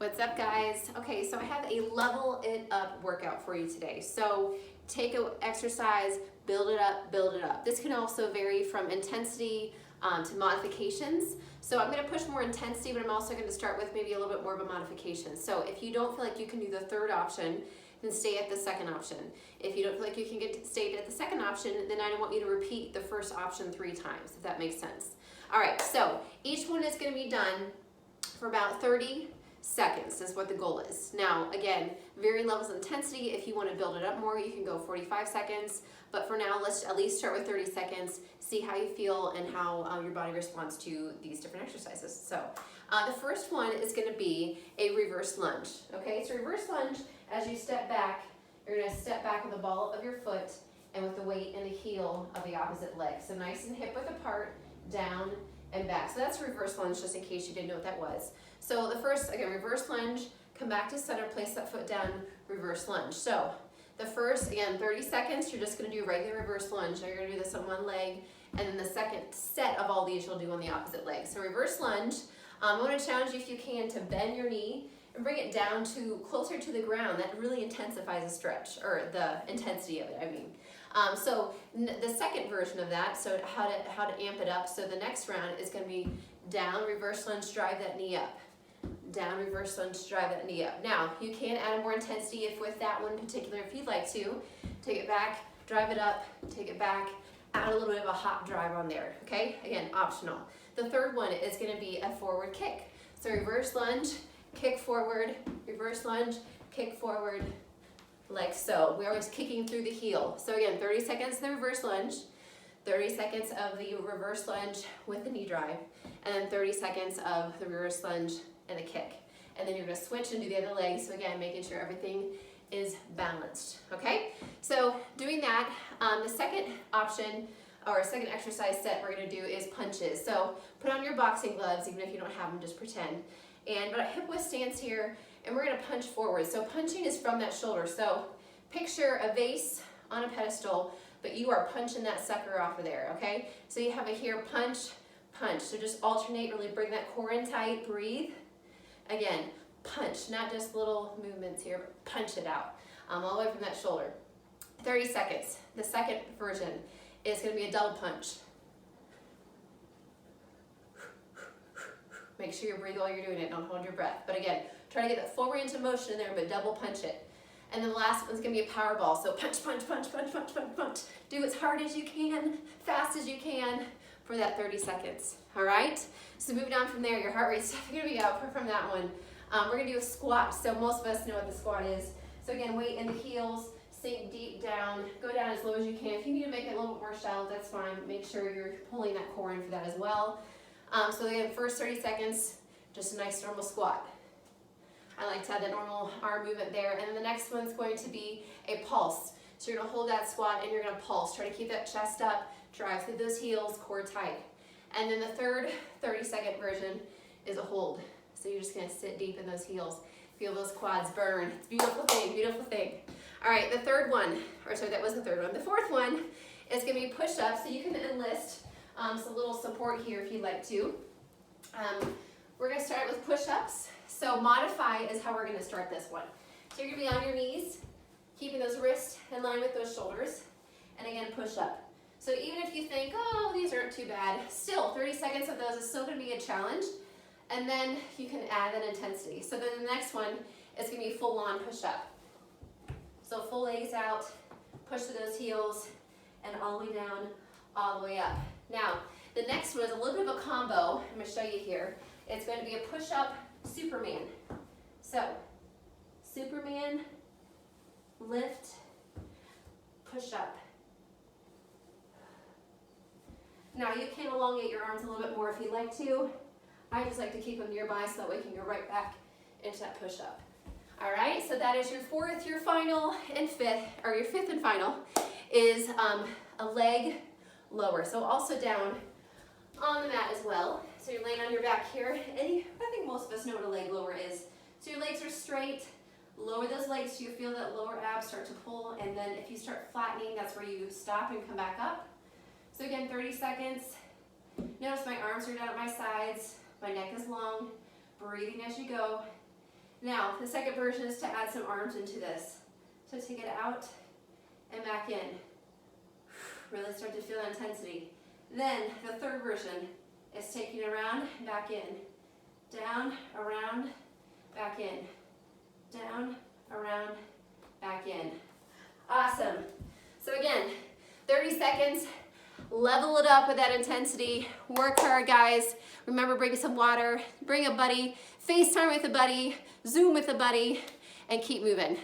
What's up, guys? Okay, so I have a level it up workout for you today. So take an exercise, build it up, build it up. This can also vary from intensity to modifications. So I'm going to push more intensity, but I'm also going to start with maybe a little bit more of a modification. So if you don't feel like you can do the third option, then stay at the second option. If you don't feel like you can stay at the second option, then I don't want you to repeat the first option 3 times, if that makes sense. All right, so each one is going to be done for about 30 seconds is what the goal is. Now, again, varying levels of intensity. If you want to build it up more, you can go 45 seconds. But for now, let's at least start with 30 seconds, see how you feel and how your body responds to these different exercises. So the first one is going to be a reverse lunge. Okay, so reverse lunge, as you step back, you're going to step back with the ball of your foot and with the weight in the heel of the opposite leg. So nice and hip width apart, down and back. So that's reverse lunge, just in case you didn't know what that was. So the first, again, reverse lunge, come back to center, place that foot down, reverse lunge. So the first, again, 30 seconds, you're just gonna do regular reverse lunge. Now you're gonna do this on one leg, and then the second set of all these you'll do on the opposite leg. So reverse lunge, I wanna challenge you if you can to bend your knee and bring it down to closer to the ground. That really intensifies the stretch, or the intensity of it, I mean. So the second version of that, so how to amp it up, so the next round is gonna be down, reverse lunge, drive that knee up. Down, reverse lunge, drive that knee up. Now, you can add more intensity if with that one particular, if you'd like to. Take it back, drive it up, take it back, add a little bit of a hop drive on there, okay? Again, optional. The third one is gonna be a forward kick. So reverse lunge, kick forward, reverse lunge, kick forward, like so. We're always kicking through the heel. So again, 30 seconds of the reverse lunge, 30 seconds of the reverse lunge with the knee drive, and then 30 seconds of the reverse lunge and a kick. And then you're gonna switch and do the other leg. So again, making sure everything is balanced, okay? So doing that, the second option, or second exercise set we're gonna do is punches. So put on your boxing gloves, even if you don't have them, just pretend. And but a hip width stance here, and we're gonna punch forward. So punching is from that shoulder. So picture a vase on a pedestal, but you are punching that sucker off of there, okay? So you have a here, punch, punch. So just alternate, really bring that core in tight, breathe. Again, punch, not just little movements here, but punch it out, all the way from that shoulder. 30 seconds. The second version is gonna be a double punch. Make sure you breathe while you're doing it, don't hold your breath. But again, try to get that full range of motion in there, but double punch it. And then the last one's gonna be a power ball. So punch, punch, punch, punch, punch, punch, punch. Do as hard as you can, fast as you can for that 30 seconds, all right? So moving on from there, your heart rate's definitely gonna be up from that one. We're gonna do a squat. So most of us know what the squat is. So again, weight in the heels, sink deep down, go down as low as you can. If you need to make it a little bit more shallow, that's fine. Make sure you're pulling that core in for that as well. So again, first 30 seconds, just a nice normal squat. I like to have that normal arm movement there. And then the next one's going to be a pulse. So you're gonna hold that squat and you're gonna pulse. Try to keep that chest up, drive through those heels, core tight. And then the third 30-second version is a hold. So you're just gonna sit deep in those heels. Feel those quads burn. It's a beautiful thing, beautiful thing. All right, the third one, or sorry, that was the third one. The fourth one is gonna be push-ups. So you can enlist some little support here if you'd like to. We're gonna start with push-ups. So modify is how we're gonna start this one. So you're gonna be on your knees, keeping those wrists in line with those shoulders, and again, push up. So even if you think, oh, these aren't too bad, still 30 seconds of those is still gonna be a challenge, and then you can add that intensity. So then the next one is gonna be full-on push-up. So full legs out, push to those heels, and all the way down, all the way up. Now, the next one is a little bit of a combo. I'm gonna show you here. It's going to be a push-up Superman. So, Superman, lift, push-up. Now, you can elongate your arms a little bit more if you'd like to. I just like to keep them nearby so that way you can go right back into that push-up. All right, so that is your fourth, your final, and fifth, or your fifth and final, is a leg lower. So also down on the mat as well. So you're laying on your back here, and I think most of us know what a leg lower is. So your legs are straight, lower those legs so you feel that lower abs start to pull, and then if you start flattening, that's where you stop and come back up. So again, 30 seconds. Notice my arms are down at my sides, my neck is long, breathing as you go, Now, the second version is to add some arms into this. So take it out and back in. Really start to feel intensity. Then the third version is taking it around, back in. Down, around, back in. Down, around, back in. Awesome. So again, 30 seconds. Level it up with that intensity. Work hard, guys. Remember, bring some water, bring a buddy, FaceTime with a buddy, Zoom with a buddy, and keep moving.